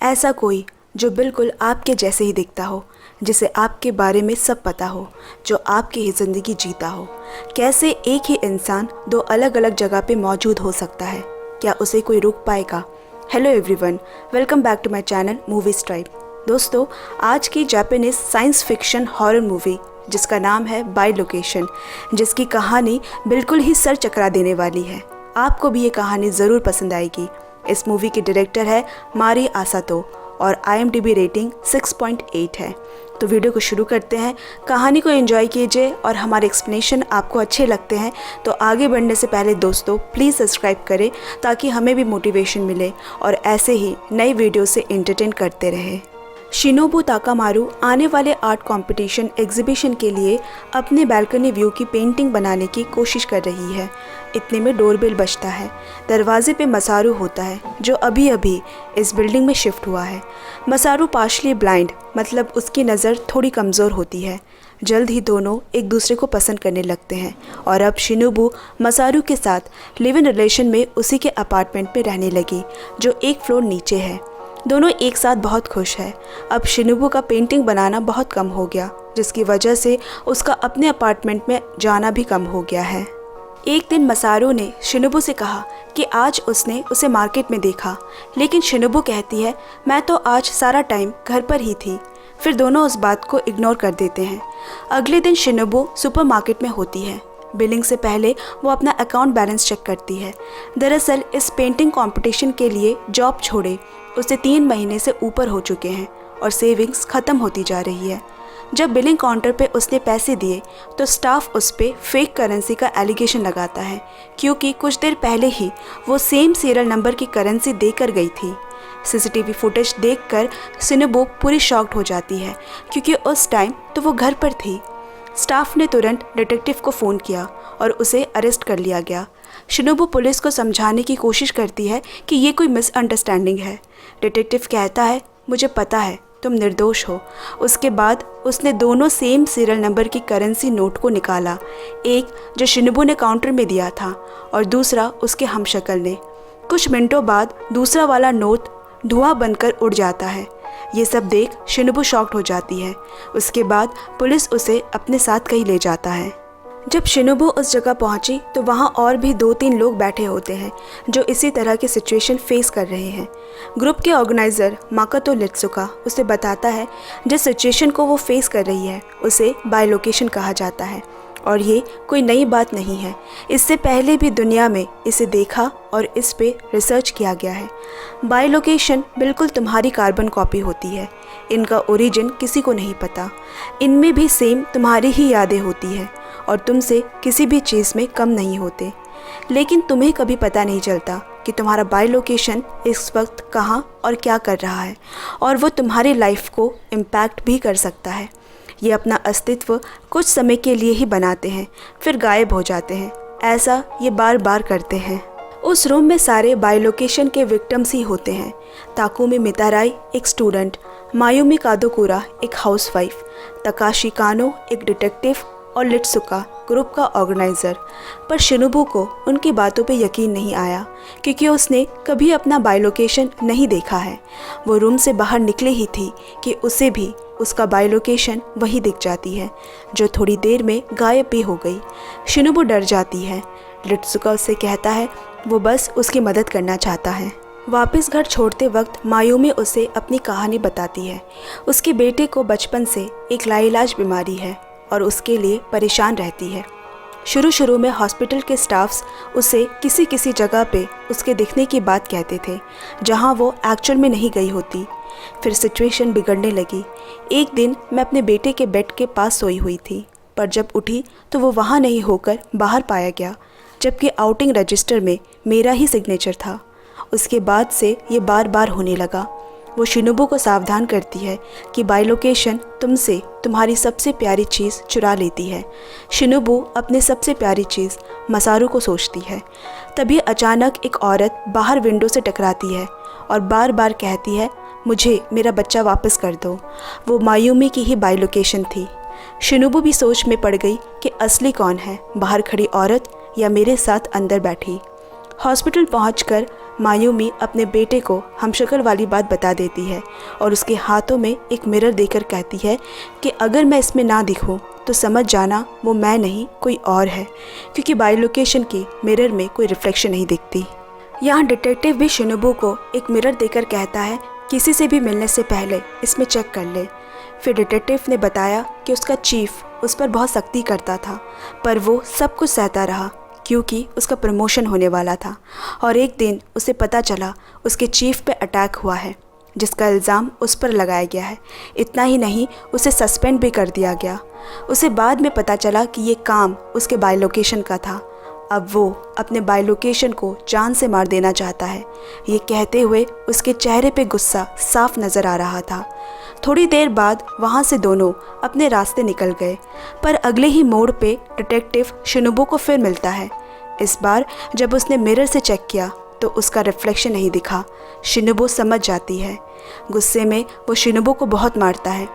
ऐसा कोई जो बिल्कुल आपके जैसे ही दिखता हो, जिसे आपके बारे में सब पता हो, जो आपकी ही ज़िंदगी जीता हो। कैसे एक ही इंसान दो अलग अलग जगह पे मौजूद हो सकता है? क्या उसे कोई रोक पाएगा? Hello everyone, welcome back to my channel movie stripe. दोस्तों, आज की Japanese science fiction horror movie जिसका नाम है बाय लोकेशन, जिसकी कहानी बिल्कुल ही सर चकरा देने वाली है। आपको भी ये कहानी ज़रूर पसंद आएगी। इस मूवी के डायरेक्टर है मारी आसातो और IMDb रेटिंग 6.8 है। तो वीडियो को शुरू करते हैं। कहानी को एंजॉय कीजिए और हमारे एक्सप्लेनेशन आपको अच्छे लगते हैं तो आगे बढ़ने से पहले दोस्तों प्लीज़ सब्सक्राइब करें ताकि हमें भी मोटिवेशन मिले और ऐसे ही नई वीडियो से एंटरटेन करते रहें। शिनोबु ताकामारू आने वाले आर्ट कंपटीशन एग्जीबिशन के लिए अपने बालकनी व्यू की पेंटिंग बनाने की कोशिश कर रही है। इतने में डोरबेल बजता है। दरवाजे पे मसारू होता है जो अभी अभी इस बिल्डिंग में शिफ्ट हुआ है। मसारू पार्शली ब्लाइंड, मतलब उसकी नज़र थोड़ी कमज़ोर होती है। जल्द ही दोनों एक दूसरे को पसंद करने लगते हैं और अब शिनोबु मसारू के साथ लिव इन रिलेशन में उसी के अपार्टमेंट में रहने लगी जो एक फ्लोर नीचे है। दोनों एक साथ बहुत खुश है। अब शिनोबु का पेंटिंग बनाना बहुत कम हो गया, जिसकी वजह से उसका अपने अपार्टमेंट में जाना भी कम हो गया है। एक दिन मसारू ने शिनोबु से कहा कि आज उसने उसे मार्केट में देखा, लेकिन शिनोबु कहती है मैं तो आज सारा टाइम घर पर ही थी। फिर दोनों उस बात को इग्नोर कर देते हैं। अगले दिन शिनोबु सुपरमार्केट में होती है। बिलिंग से पहले वो अपना अकाउंट बैलेंस चेक करती है। दरअसल इस पेंटिंग कंपटीशन के लिए जॉब छोड़े उसे 3 महीने से ऊपर हो चुके हैं और सेविंग्स ख़त्म होती जा रही है। जब बिलिंग काउंटर पे उसने पैसे दिए तो स्टाफ उस पे फेक करेंसी का एलिगेशन लगाता है, क्योंकि कुछ देर पहले ही वो सेम सीरियल नंबर की करेंसी देकर गई थी। CCTV फुटेज देखकर शिनोबु पूरी शॉक्ड हो जाती है, क्योंकि उस टाइम तो वो घर पर थी। स्टाफ ने तुरंत डिटेक्टिव को फ़ोन किया और उसे अरेस्ट कर लिया गया। शिनोबु पुलिस को समझाने की कोशिश करती है कि ये कोई मिसअंडरस्टैंडिंग है। डिटेक्टिव कहता है मुझे पता है तुम निर्दोष हो। उसके बाद उसने दोनों सेम सीरियल नंबर की करेंसी नोट को निकाला, एक जो शिनोबु ने काउंटर में दिया था और दूसरा उसके हमशक्ल ने। कुछ मिनटों बाद दूसरा वाला नोट धुआं बनकर उड़ जाता है। ये सब देख शिनोबु शॉक्ड हो जाती है। उसके बाद पुलिस उसे अपने साथ कहीं ले जाता है। जब शिनोबु उस जगह पहुंची तो वहां और भी 2-3 लोग बैठे होते हैं जो इसी तरह की सिचुएशन फेस कर रहे हैं। ग्रुप के ऑर्गेनाइज़र माकोतो लित्सुका उसे बताता है जिस सिचुएशन को वो फेस कर रही है उसे बाय लोकेशन कहा जाता है और ये कोई नई बात नहीं है। इससे पहले भी दुनिया में इसे देखा और इस पे रिसर्च किया गया है। बाय लोकेशन बिल्कुल तुम्हारी कार्बन कॉपी होती है। इनका ओरिजिन किसी को नहीं पता। इनमें भी सेम तुम्हारी ही यादें होती है और तुमसे किसी भी चीज़ में कम नहीं होते, लेकिन तुम्हें कभी पता नहीं चलता कि तुम्हारा बाय लोकेशन इस वक्त कहाँ और क्या कर रहा है, और वो तुम्हारी लाइफ को इम्पैक्ट भी कर सकता है। ये अपना अस्तित्व कुछ समय के लिए ही बनाते हैं, फिर गायब हो जाते हैं। ऐसा ये बार बार करते हैं। उस रूम में सारे बाय लोकेशन के विक्टिम्स ही होते हैं। ताकुमी मिताराई एक स्टूडेंट, मायुमी कादोकुरा एक हाउसवाइफ, तकाशी कानो एक डिटेक्टिव और लित्सुका ग्रुप का ऑर्गेनाइज़र। पर शिनोबु को उनकी बातों पे यकीन नहीं आया, क्योंकि उसने कभी अपना बाय लोकेशन नहीं देखा है। वो रूम से बाहर निकले ही थी कि उसे भी उसका बाय लोकेशन वहीं दिख जाती है, जो थोड़ी देर में गायब भी हो गई। शिनोबु डर जाती है। लित्सुका उससे कहता है वो बस उसकी मदद करना चाहता है। वापस घर छोड़ते वक्त मायुमी उसे अपनी कहानी बताती है। उसके बेटे को बचपन से एक लाइलाज बीमारी है और उसके लिए परेशान रहती है। शुरू में हॉस्पिटल के स्टाफ्स उसे किसी किसी जगह पे उसके दिखने की बात कहते थे जहां वो एक्चुअल में नहीं गई होती। फिर सिचुएशन बिगड़ने लगी। एक दिन मैं अपने बेटे के बेड के पास सोई हुई थी, पर जब उठी तो वो वहाँ नहीं होकर बाहर पाया गया, जबकि आउटिंग रजिस्टर में मेरा ही सिग्नेचर था। उसके बाद से ये बार बार होने लगा। वो शिनोबु को सावधान करती है कि बाय लोकेशन तुमसे तुम्हारी सबसे प्यारी चीज़ चुरा लेती है। शिनोबु अपनी सबसे प्यारी चीज़ मसारू को सोचती है। तभी अचानक एक औरत बाहर विंडो से टकराती है और बार बार कहती है मुझे मेरा बच्चा वापस कर दो। वो मायुमी की ही बाय लोकेशन थी। शिनोबु भी सोच में पड़ गई कि असली कौन है, बाहर खड़ी औरत या मेरे साथ अंदर बैठी। हॉस्पिटल पहुंचकर मायूमी अपने बेटे को हमशक्ल वाली बात बता देती है और उसके हाथों में एक मिरर देकर कहती है कि अगर मैं इसमें ना दिखूं तो समझ जाना वो मैं नहीं कोई और है, क्योंकि बायोलोकेशन की मिरर में कोई रिफ्लेक्शन नहीं दिखती। यहाँ डिटेक्टिव भी शिनोबू को एक मिरर देकर कहता है किसी से भी मिलने से पहले इसमें चेक कर ले। फिर डिटेक्टिव ने बताया कि उसका चीफ उस पर बहुत सख्ती करता था, पर वो सब कुछ सहता रहा क्योंकि उसका प्रमोशन होने वाला था और एक दिन उसे पता चला उसके चीफ पे अटैक हुआ है जिसका इल्ज़ाम उस पर लगाया गया है। इतना ही नहीं, उसे सस्पेंड भी कर दिया गया। उसे बाद में पता चला कि ये काम उसके बायोलोकेशन का था। अब वो अपने बायोलोकेशन को जान से मार देना चाहता है। ये कहते हुए उसके चेहरे पे गुस्सा साफ नज़र आ रहा था। थोड़ी देर बाद वहाँ से दोनों अपने रास्ते निकल गए, पर अगले ही मोड़ पे डिटेक्टिव शिनोबू को फिर मिलता है। इस बार जब उसने मिरर से चेक किया तो उसका रिफ्लेक्शन नहीं दिखा। शिनोबू समझ जाती है। गुस्से में वो शिनोबू को बहुत मारता है।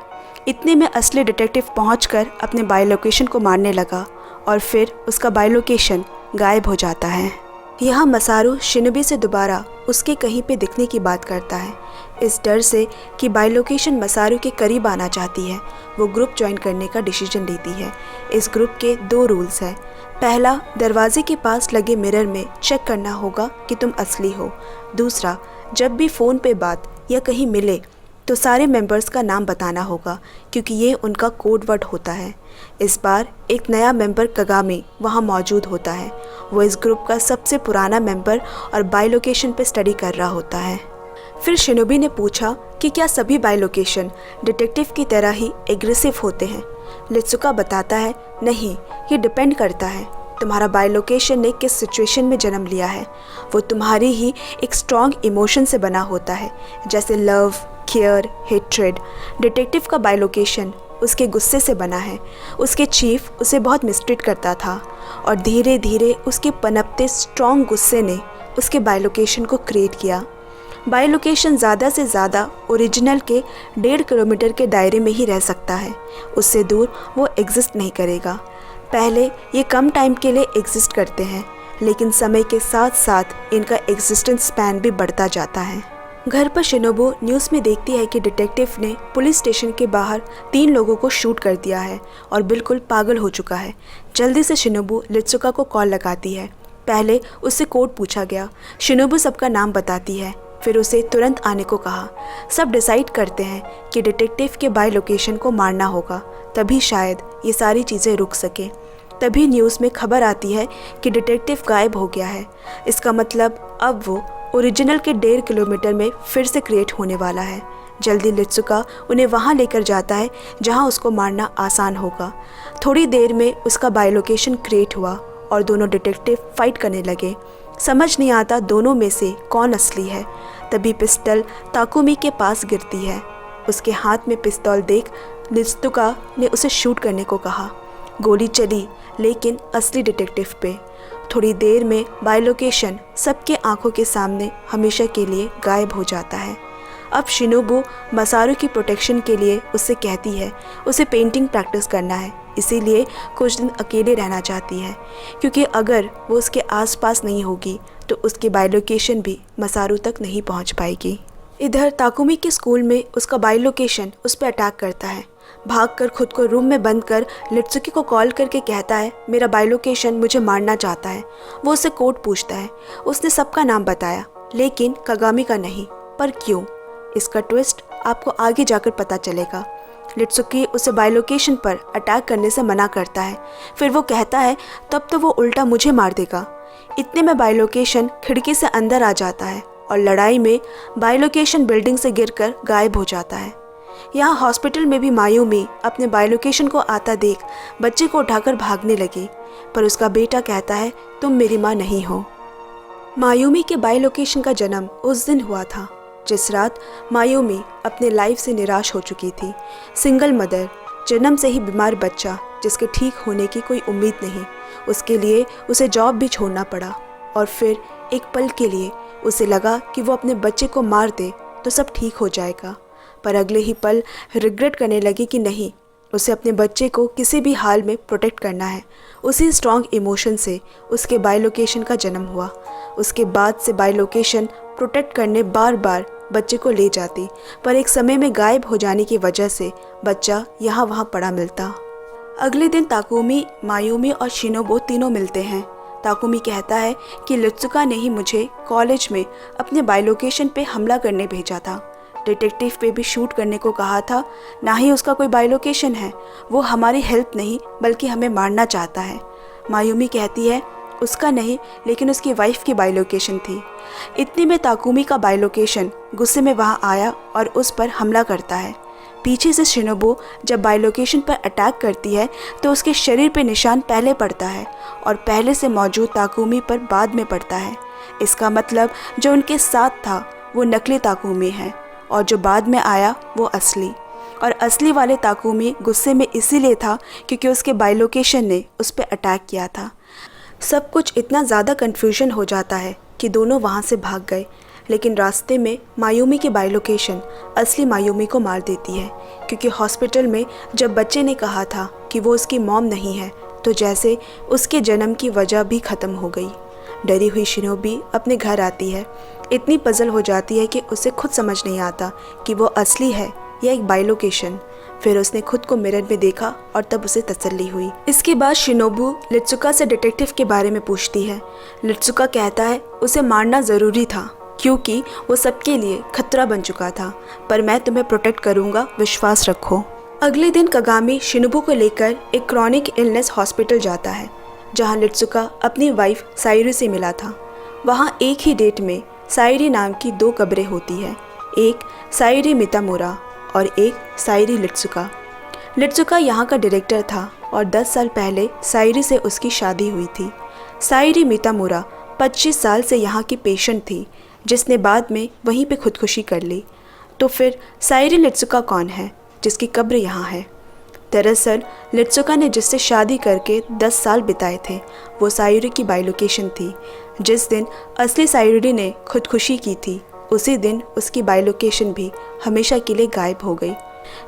इतने में असली डिटेक्टिव पहुंचकर अपने बायोलोकेशन को मारने लगा और फिर उसका बायोलोकेशन गायब हो जाता है। यहाँ मसारू शिनोबी से दोबारा उसके कहीं पे दिखने की बात करता है। इस डर से कि बायोलोकेशन मसारू के करीब आना चाहती है, वो ग्रुप ज्वाइन करने का डिसीजन लेती है। इस ग्रुप के 2 रूल्स हैं। पहला, दरवाजे के पास लगे मिरर में चेक करना होगा कि तुम असली हो। दूसरा, जब भी फ़ोन पे बात या कहीं मिले तो सारे मेंबर्स का नाम बताना होगा, क्योंकि ये उनका कोड वर्ड होता है। इस बार एक नया मेंबर कगामी वहाँ मौजूद होता है। वो इस ग्रुप का सबसे पुराना मेंबर और बायोलोकेशन पे स्टडी कर रहा होता है। फिर शिनोबी ने पूछा कि क्या सभी बायोलोकेशन डिटेक्टिव की तरह ही एग्रेसिव होते हैं। लित्सुका बताता है, नहीं, ये डिपेंड करता है तुम्हारा बायोलोकेशन ने किस सिचुएशन में जन्म लिया है। वो तुम्हारी ही एक स्ट्रॉन्ग इमोशन से बना होता है, जैसे लव, केयर, हेट्रेड। डिटेक्टिव का बायोलोकेशन उसके गुस्से से बना है। उसके चीफ उसे बहुत मिसट्रीट करता था और धीरे धीरे उसके पनपते स्ट्रॉन्ग गुस्से ने उसके बायोलोकेशन को क्रिएट किया। बायोलोकेशन ज़्यादा से ज़्यादा ओरिजिनल के 1.5 किलोमीटर के दायरे में ही रह सकता है। उससे दूर वो एग्जिस्ट नहीं करेगा। पहले ये कम टाइम के लिए एग्जिस्ट करते हैं, लेकिन समय के साथ साथ इनका एग्जिस्टेंस स्पैन भी बढ़ता जाता है। घर पर शिनोबू न्यूज़ में देखती है कि डिटेक्टिव ने पुलिस स्टेशन के बाहर 3 लोगों को शूट कर दिया है और बिल्कुल पागल हो चुका है। जल्दी से शिनोबू लित्सुका को कॉल लगाती है। पहले उससे कोड पूछा गया। शिनोबू सबका नाम बताती है, फिर उसे तुरंत आने को कहा। सब डिसाइड करते हैं कि डिटेक्टिव के बायोलोकेशन को मारना होगा, तभी शायद ये सारी चीज़ें रुक सकें। तभी न्यूज़ में खबर आती है कि डिटेक्टिव गायब हो गया है। इसका मतलब अब वो ओरिजिनल के 1.5 किलोमीटर में फिर से क्रिएट होने वाला है। जल्दी लित्सुका उन्हें वहाँ लेकर जाता है जहाँ उसको मारना आसान होगा। थोड़ी देर में उसका बायोलोकेशन क्रिएट हुआ और दोनों डिटेक्टिव फाइट करने लगे। समझ नहीं आता दोनों में से कौन असली है। तभी पिस्टल ताकुमी के पास गिरती है। उसके हाथ में पिस्तौल देख लित्सुका ने उसे शूट करने को कहा। गोली चली, लेकिन असली डिटेक्टिव पे। थोड़ी देर में बायोलोकेशन सबके आंखों के सामने हमेशा के लिए गायब हो जाता है। अब शिनोबू मसारू की प्रोटेक्शन के लिए उससे कहती है उसे पेंटिंग प्रैक्टिस करना है, इसीलिए कुछ दिन अकेले रहना चाहती है, क्योंकि अगर वो उसके आसपास नहीं होगी तो उसकी बायोलोकेशन भी मसारू तक नहीं पहुंच पाएगी। इधर ताकुमी के स्कूल में उसका बायोलोकेशन उस पर अटैक करता है। भागकर खुद को रूम में बंद कर लित्सुकी को कॉल करके कहता है मेरा बायोलोकेशन मुझे मारना चाहता है। वो उससे कोड पूछता है। उसने सबका नाम बताया, लेकिन कगामी का नहीं। पर क्यों? इसका ट्विस्ट आपको आगे जाकर पता चलेगा। लित्सुकी उसे बायोलोकेशन पर अटैक करने से मना करता है। फिर वो कहता है तब तो वो उल्टा मुझे मार देगा। इतने में बायोलोकेशन खिड़की से अंदर आ जाता है और लड़ाई में बायोलोकेशन बिल्डिंग से गिरकर गायब हो जाता है। यहाँ हॉस्पिटल में भी मायूमी अपने बायोलोकेशन को आता देख बच्चे को उठाकर भागने लगी, पर उसका बेटा कहता है तुम मेरी माँ नहीं हो। मायूमी के बायोलोकेशन का जन्म उस दिन हुआ था जिस रात मायूमी अपने लाइफ से निराश हो चुकी थी। सिंगल मदर, जन्म से ही बीमार बच्चा जिसके ठीक होने की कोई उम्मीद नहीं। उसके लिए उसे जॉब भी छोड़ना पड़ा और फिर एक पल के लिए उसे लगा कि वो अपने बच्चे को मार दे तो सब ठीक हो जाएगा, पर अगले ही पल रिग्रेट करने लगी कि नहीं, उसे अपने बच्चे को किसी भी हाल में प्रोटेक्ट करना है। उसी स्ट्रॉन्ग इमोशन से उसके बायोलोकेशन का जन्म हुआ। उसके बाद से बायोलोकेशन प्रोटेक्ट करने बार बार बच्चे को ले जाती, पर एक समय में गायब हो जाने की वजह से बच्चा यहाँ वहाँ पड़ा मिलता। अगले दिन ताकुमी, मायुमी और शिनोबो तीनों मिलते हैं। ताकुमी कहता है कि लित्सुका ने ही मुझे कॉलेज में अपने बायोलोकेशन पे हमला करने भेजा था। डिटेक्टिव पे भी शूट करने को कहा था। ना ही उसका कोई बायोलोकेशन है, वो हमारी हेल्प नहीं बल्कि हमें मारना चाहता है। मायुमी कहती है उसका नहीं, लेकिन उसकी वाइफ की बायोलोकेशन थी। इतने में ताकुमी का बायोलोकेशन गुस्से में वहाँ आया और उस पर हमला करता है। पीछे से शिनोबो जब बायोलोकेशन पर अटैक करती है तो उसके शरीर पे निशान पहले पड़ता है और पहले से मौजूद ताकुमी पर बाद में पड़ता है। इसका मतलब जो उनके साथ था वो नकली ताकुमी है और जो बाद में आया वो असली। और असली वाले ताकुमी गुस्से में इसीलिए था क्योंकि उसके बायोलोकेशन ने उस पर अटैक किया था। सब कुछ इतना ज़्यादा कन्फ्यूजन हो जाता है कि दोनों वहाँ से भाग गए, लेकिन रास्ते में मायुमी की बायोलोकेशन असली मायुमी को मार देती है, क्योंकि हॉस्पिटल में जब बच्चे ने कहा था कि वो उसकी मॉम नहीं है तो जैसे उसके जन्म की वजह भी ख़त्म हो गई। डरी हुई शिनोबी अपने घर आती है। इतनी पजल हो जाती है कि उसे खुद समझ नहीं आता कि वो असली है या एक बायोलोकेशन। फिर उसने खुद को मिरर में देखा और तब उसे तसल्ली हुई। इसके बाद शिनोबू लित्सुका से डिटेक्टिव के बारे में पूछती है। लित्सुका कहता है उसे मारना ज़रूरी था क्योंकि वो सबके लिए खतरा बन चुका था, पर मैं तुम्हें प्रोटेक्ट करूँगा, विश्वास रखो। अगले दिन कगामी शिनोबू को लेकर एक क्रॉनिक इलनेस हॉस्पिटल जाता है जहाँ लित्सुका अपनी वाइफ साइरी से मिला था। वहाँ एक ही डेट में साइरी नाम की 2 कब्रें होती है, एक साइरी मितामुरा और एक साइरी लित्सुका। लित्सुका यहाँ का डायरेक्टर था और 10 साल पहले साइरी से उसकी शादी हुई थी। साइरी मितामुरा 25 साल से यहाँ की पेशेंट थी जिसने बाद में वहीं पे खुदकुशी कर ली। तो फिर साइरी लित्सुका कौन है जिसकी कब्र यहाँ है? दरअसल लित्सुका ने जिससे शादी करके 10 साल बिताए थे वो साइरी की बायोलोकेशन थी। जिस दिन असली साइरी ने खुदकुशी की थी उसी दिन उसकी बायोलोकेशन भी हमेशा के लिए गायब हो गई।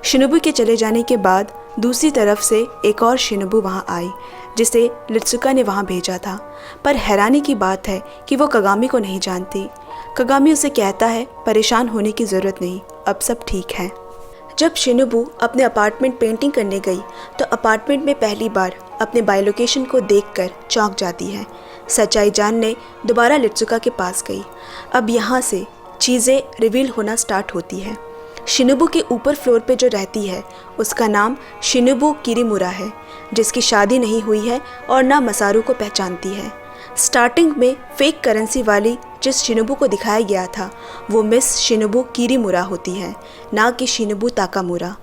शिनोबू के चले जाने के बाद दूसरी तरफ से एक और शिनोबू वहाँ आई जिसे लित्सुका ने वहाँ भेजा था, पर हैरानी की बात है कि वो कगामी को नहीं जानती। कगामी उसे कहता है परेशान होने की ज़रूरत नहीं, अब सब ठीक है। जब शिनोबू अपने अपार्टमेंट पेंटिंग करने गई तो अपार्टमेंट में पहली बार अपने बायोलोकेशन को देखकर चौंक जाती है। सच्चाई जानने दोबारा लित्सुका के पास गई। अब यहाँ से चीज़ें रिवील होना स्टार्ट होती है। शिनोबू के ऊपर फ्लोर पे जो रहती है उसका नाम शिनोबू किरीमुरा है, जिसकी शादी नहीं हुई है और ना मसारू को पहचानती है। स्टार्टिंग में फेक करेंसी वाली जिस शिनोबू को दिखाया गया था वो मिस शिनोबू किरीमुरा होती है, ना कि शिनोबू ताकामुरा।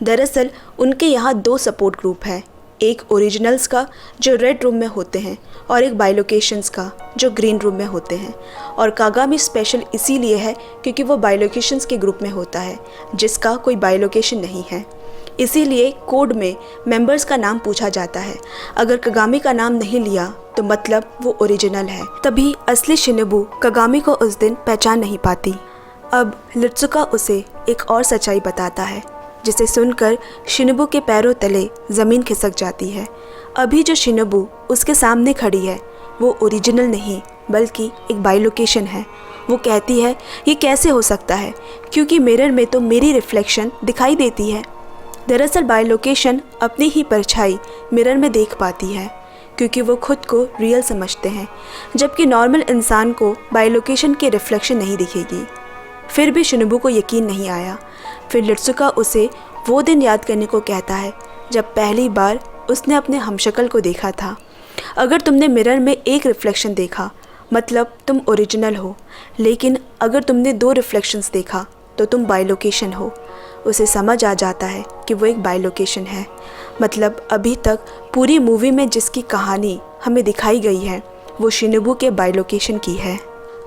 दरअसल उनके यहाँ 2 सपोर्ट ग्रुप है, एक ओरिजिनल्स का जो रेड रूम में होते हैं और एक बायोलोकेशंस का जो ग्रीन रूम में होते हैं। और कागामी स्पेशल इसीलिए है क्योंकि वो बायोलोकेशंस के ग्रुप में होता है जिसका कोई बायोलोकेशन नहीं है। इसीलिए कोड में मेंबर्स का नाम पूछा जाता है। अगर कगामी का नाम नहीं लिया तो मतलब वो ओरिजिनल है। तभी असली शिनोबू कगामी को उस दिन पहचान नहीं पाती। अब लित्सुका उसे एक और सच्चाई बताता है जिसे सुनकर शिनोबू के पैरों तले ज़मीन खिसक जाती है। अभी जो शिनोबू उसके सामने खड़ी है वो ओरिजिनल नहीं बल्कि एक बायोलोकेशन है। वो कहती है ये कैसे हो सकता है क्योंकि मिरर में तो मेरी रिफ्लेक्शन दिखाई देती है। दरअसल बायोलोकेशन अपनी ही परछाई मिरर में देख पाती है क्योंकि वो खुद को रियल समझते हैं, जबकि नॉर्मल इंसान को बायोलोकेशन की रिफ्लेक्शन नहीं दिखेगी। फिर भी शिनोबू को यकीन नहीं आया। फिर लित्सुका उसे वो दिन याद करने को कहता है जब पहली बार उसने अपने हमशक्ल को देखा था। अगर तुमने मिरर में एक रिफ्लेक्शन देखा मतलब तुम ओरिजिनल हो, लेकिन अगर तुमने 2 रिफ्लेक्शंस देखा तो तुम बायोलोकेशन हो। उसे समझ आ जाता है कि वो एक बायोलोकेशन है। मतलब अभी तक पूरी मूवी में जिसकी कहानी हमें दिखाई गई है वो शिनोबू के बायोलोकेशन की है।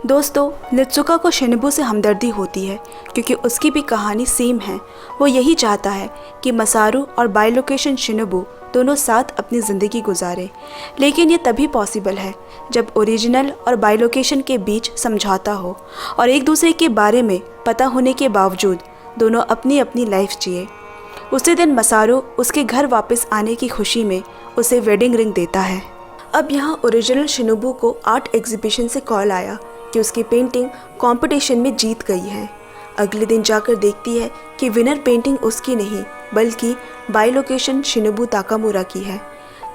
दोस्तों, लित्सुका को शिनोबू से हमदर्दी होती है क्योंकि उसकी भी कहानी सेम है। वो यही चाहता है कि मसारू और बायोलोकेशन शिनोबू दोनों साथ अपनी ज़िंदगी गुजारे, लेकिन ये तभी पॉसिबल है जब ओरिजिनल और बायोलोकेशन के बीच समझौता हो और एक दूसरे के बारे में पता होने के बावजूद दोनों अपनी अपनी लाइफ जिए। उसी दिन मसारू उसके घर वापस आने की खुशी में उसे वेडिंग रिंग देता है। अब यहाँ ओरिजिनल शिनोबू को आर्ट एग्जीबिशन से कॉल आया कि उसकी पेंटिंग कंपटीशन में जीत गई है। अगले दिन जाकर देखती है कि विनर पेंटिंग उसकी नहीं बल्कि बाइलोकेशन शिनोबू ताकामुरा की है।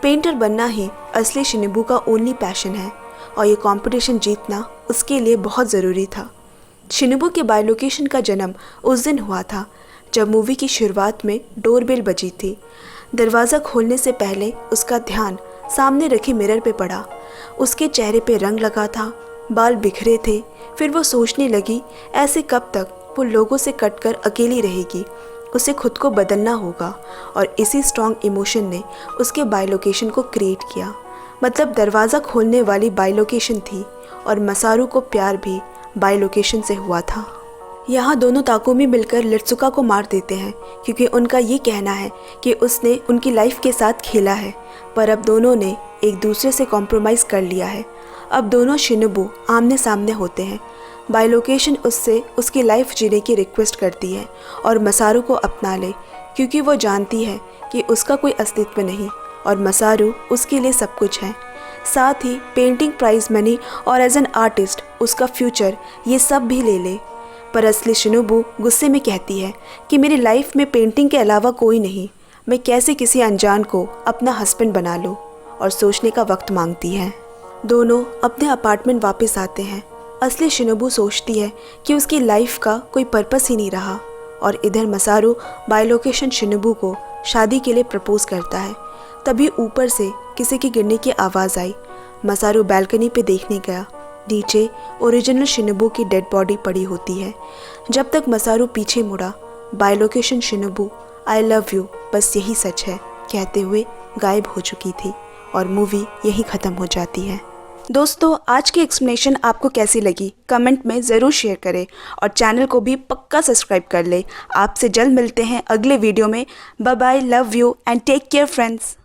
पेंटर बनना ही असली शिनोबू का ओनली पैशन है और ये कंपटीशन जीतना उसके लिए बहुत ज़रूरी था। शिनोबू के बाइलोकेशन का जन्म उस दिन हुआ था जब मूवी की शुरुआत में डोरबेल बजी थी। दरवाज़ा खोलने से पहले उसका ध्यान सामने रखे मिरर पे पड़ा। उसके चेहरे पे रंग लगा था, बाल बिखरे थे। फिर वो सोचने लगी ऐसे कब तक वो लोगों से कटकर अकेली रहेगी। उसे खुद को बदलना होगा और इसी स्ट्रॉन्ग इमोशन ने उसके बाइलोकेशन को क्रिएट किया। मतलब दरवाज़ा खोलने वाली बाइलोकेशन थी और मसारू को प्यार भी बाइलोकेशन से हुआ था। यहाँ दोनों ताकुमी मिलकर लित्सुका को मार देते हैं क्योंकि उनका ये कहना है कि उसने उनकी लाइफ के साथ खेला है, पर अब दोनों ने एक दूसरे से कॉम्प्रोमाइज़ कर लिया है। अब दोनों शिनोबू आमने सामने होते हैं। बाइलोकेशन उससे उसकी लाइफ जीने की रिक्वेस्ट करती है और मसारू को अपना ले क्योंकि वो जानती है कि उसका कोई अस्तित्व नहीं और मसारू उसके लिए सब कुछ है। साथ ही पेंटिंग प्राइज मनी और एज एन आर्टिस्ट उसका फ्यूचर ये सब भी ले ले। पर असली शिनोबू गुस्से में कहती है कि मेरी लाइफ में पेंटिंग के अलावा कोई नहीं, मैं कैसे किसी अनजान को अपना हस्बैंड बना लूँ, और सोचने का वक्त मांगती है। दोनों अपने अपार्टमेंट वापस आते हैं। असली शिनोबू सोचती है कि उसकी लाइफ का कोई पर्पस ही नहीं रहा और इधर मसारू बाइलोकेशन शिनोबू को शादी के लिए प्रपोज करता है। तभी ऊपर से किसी के गिरने की आवाज़ आई। मसारू बालकनी पे देखने गया। नीचे ओरिजिनल शिनोबू की डेड बॉडी पड़ी होती है। जब तक मसारू पीछे मुड़ा, बाइलोकेशन शिनोबू आई लव यू बस यही सच है कहते हुए गायब हो चुकी थी और मूवी यहीं ख़त्म हो जाती है। दोस्तों, आज की एक्सप्लेनेशन आपको कैसी लगी कमेंट में ज़रूर शेयर करें और चैनल को भी पक्का सब्सक्राइब कर ले। आपसे जल्द मिलते हैं अगले वीडियो में। Bye bye, love you and take care friends.